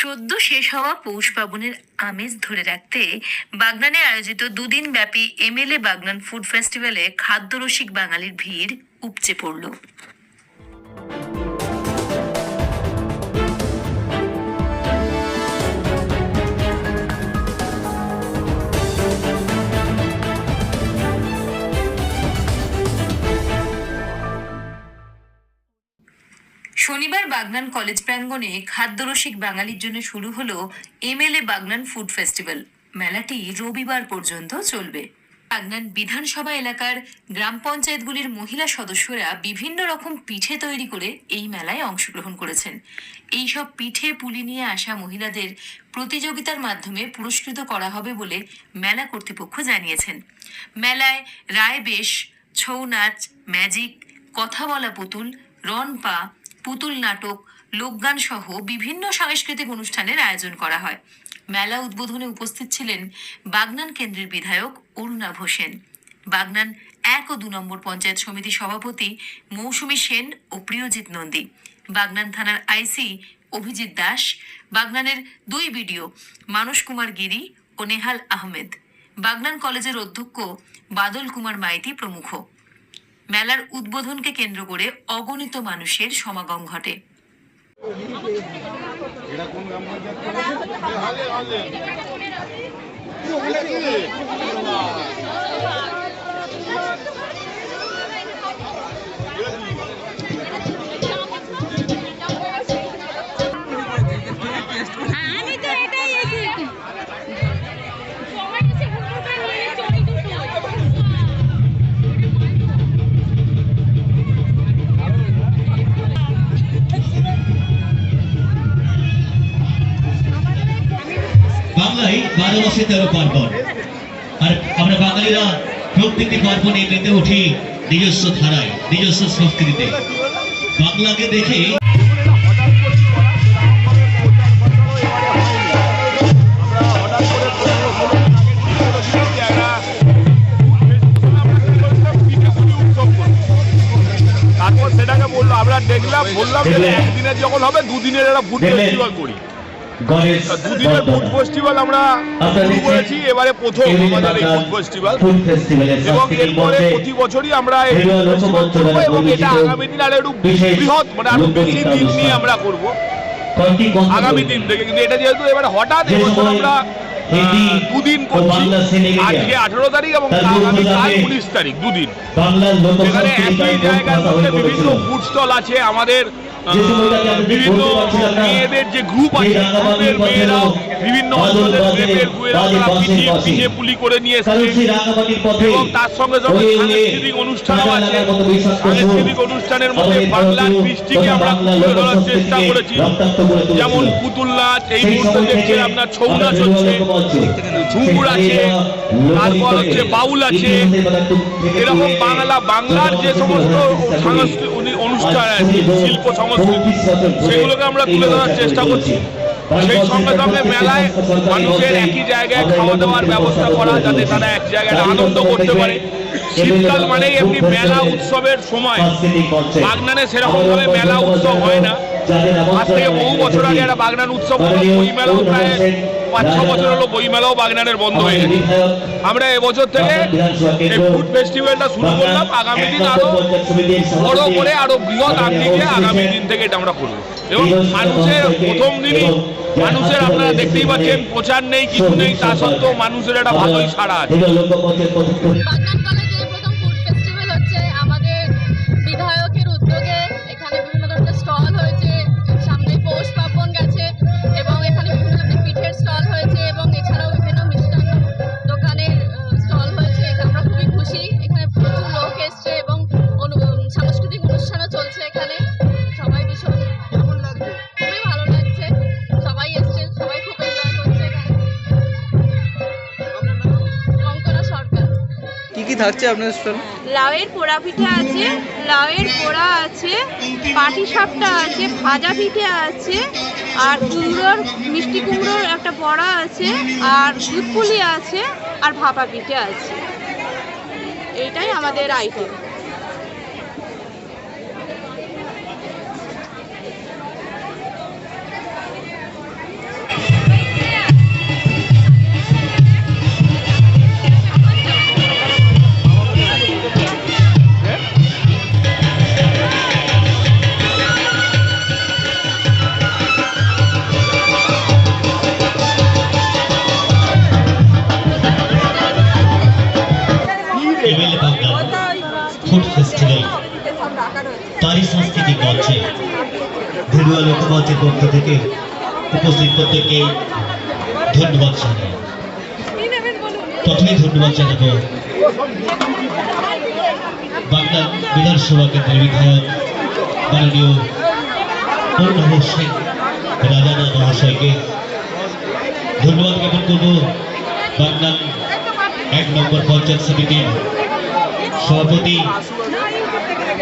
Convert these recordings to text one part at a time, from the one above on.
সদ্য শেষ হওয়া পৌষ পার্বণের আমেজ ধরে রাখতে বাগনানে আয়োজিত দুদিন ব্যাপী এমএলএ বাগনান ফুড ফেস্টিভ্যালে খাদ্যরসিক বাঙালির ভিড় উপচে পড়ল। শনিবার বাগনান কলেজ প্রাঙ্গণে খাদ্যরসিক বাঙালির জন্য শুরু হলো এমএলএ বাগনান ফুড ফেস্টিভ্যাল। মেলাটি রবিবার পর্যন্ত চলবে। বাগনান বিধানসভা এলাকার গ্রাম পঞ্চায়েতগুলির মহিলা সদস্যরা বিভিন্ন রকম পিঠে তৈরি করে এই মেলায় অংশগ্রহণ করেছেন। এই সব পিঠে পুলি নিয়ে আসা মহিলাদের প্রতিযোগিতার মাধ্যমে পুরস্কৃত করা হবে বলে মেলা কর্তৃপক্ষ জানিয়েছেন। মেলায় রায় বেশ, ছৌ নাচ, ম্যাজিক, কথা বলা পুতুল, রন পা, পুতুল নাটক, লোকগান সহ বিভিন্ন সাংস্কৃতিক অনুষ্ঠানের আয়োজন করা হয়। মেলা উদ্বোধনে উপস্থিত ছিলেন বাগনান কেন্দ্রের বিধায়ক অরুণাভ সেন, বাগনান 1 ও 2 নম্বর পঞ্চায়েত সমিতি সভাপতি মৌসুমী সেন ও প্রিয়জিৎ নন্দী, বাগনান থানার আইসি অভিজিৎ দাস, বাগনানের 2 বিডিও মানস কুমার গিরি ও নেহাল আহমেদ, বাগনান কলেজের অধ্যক্ষ বাদল কুমার মাইতি প্রমুখ। মেলার উদ্বোধনকে কেন্দ্র করে অগণিত মানুষের সমাগম ঘটে। বাংলায় 12 মাসে 13 পার্বণ, আর আমরা বাঙালিরা প্রত্যেকটি পার্বণে মেতে উঠি নিজস্ব ধারায়, নিজস্ব সংস্কৃতিতে। বাংলাকে দেখে তারপর সেটাকে বললো, আমরা দেখলাম, বললাম একদিনের যখন হবে 2 দিনের একটা ফুড ফেস্টিভ্যাল করি। 2 দিনের ফুড ফেস্টিভ্যাল আমরা শুরু করেছি, এবারে প্রথম আমাদের এই ফুড ফেস্টিভ্যাল, এবং এরপরে প্রতি বছরই আমরা এই ফেস্টিভ্যাল করবো, এবং এটা আগামী দিন আরো একটু বৃহৎ, মানে আরো বেশি দিন নিয়ে আমরা করবো আগামী দিন থেকে। কিন্তু এটা যেহেতু এবারে হঠাৎ এবছর আমরা 2 দিন করছি, আজকে 18 তারিখ এবং আগামীকাল 19 তারিখ, 2 দিন। এখানে একই জায়গার মধ্যে বিভিন্ন ফুড স্টল আছে, আমাদের বিভিন্ন মেয়েদের যে গ্রুপ আছে, গ্রুপের মেয়েরাও বিভিন্ন অঞ্চলের মেয়েদের পিঠে পুলি করে নিয়ে এসেছে, এবং তার সঙ্গে সঙ্গে সাংস্কৃতিক অনুষ্ঠানও আছে। সাংস্কৃতিক অনুষ্ঠানের মধ্যে বাংলার দৃষ্টিকে আমরা তুলে ধরার চেষ্টা করেছি, যেমন পুতুল নাচ, এই মুহূর্তে দেখছেন আপনার ছৌ নাচ হচ্ছে, ঝুমুর আছে, তারপর হচ্ছে বাউল আছে। এরকম বাংলার যে সমস্ত সাংস্কৃতিক অনুষ্ঠান আছে, শিল্প সংস্কৃতি, সেগুলোকে আমরা তুলে ধরার চেষ্টা করছি। সেই সঙ্গে সঙ্গে মেলায় মানুষের একই জায়গায় খাওয়া দাওয়ার ব্যবস্থা করা, যাতে তারা এক জায়গায় আনন্দ করতে পারে। শীতকাল মানেই এমনি মেলা উৎসবের সময়। বাগনানে সেরকম ভাবে মেলা উৎসব হয় না। আজ থেকে বহু বছর আগে একটা বাগনান উৎসব হলো, বইমেলাও প্রায় 5-6 বছর হলো বইমেলাও বাগনানের বন্ধ হয়ে গেছে। আমরা এবছর থেকে এই ফুড ফেস্টিভ্যালটা শুরু করলাম। আগামী দিন আরো বড় করে, আরো বৃহৎ আকৃতিতে আগামী দিন থেকে এটা আমরা করবো। এবং মানুষের প্রথম দিনই মানুষের, আপনারা দেখতেই পাচ্ছেন, প্রচার নেই, কিছু নেই, তা সত্ত্বেও মানুষের একটা ভালোই সাড়া আছে। বিধায়কের উদ্যোগে এখানে বিভিন্ন ধরনের স্টল হয়েছে, সামনে পৌষ পার্বণ গেছে, এবং এখানে বিভিন্ন ধরনের পিঠের স্টল হয়েছে, এবং এছাড়াও বিভিন্ন মিষ্টান্ন দোকানের স্টল হয়েছে। আমরা খুবই খুশি, এখানে প্রচুর লোক এসছে এবং সাংস্কৃতিক অনুষ্ঠানও চলছে এখানে। সবাই ভীষণ খুবই ভালো লাগছে, সবাই এসছে, সবাই খুব এনজয় করছে এখানে। কঙ্কনা সরকার। কি কি থাকছে আপনার স্টল? লাউয়ের পোড়া পিঠে আছে, লাউয়ের পোড়া আছে, পাটি সাপটা আছে, ভাজা পিঠে আছে, আর কুমড়োর, মিষ্টি কুমড়োর একটা বড়া আছে, আর দুধ পুলি আছে, আর ভাপা পিঠে আছে। এইটাই আমাদের আইটেম। তারই সাংস্কৃতিক মঞ্চে ধেনুয়া লোকমঞ্চের পক্ষ থেকে উপস্থিত প্রত্যেককে ধন্যবাদ জানাই। প্রথমেই ধন্যবাদ জানাবো বাগনান বিধানসভা কেন্দ্রের বিধায়ক মাননীয় অরুণ হোসেন রাজানা মহাশয়কে। ধন্যবাদ জ্ঞাপন করব বাগনান 1 নম্বর পঞ্চায়েত সমিতির সভাপতি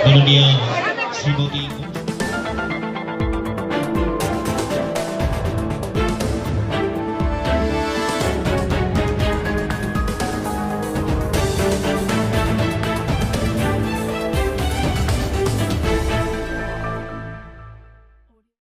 মাননীয়া শ্রীমতী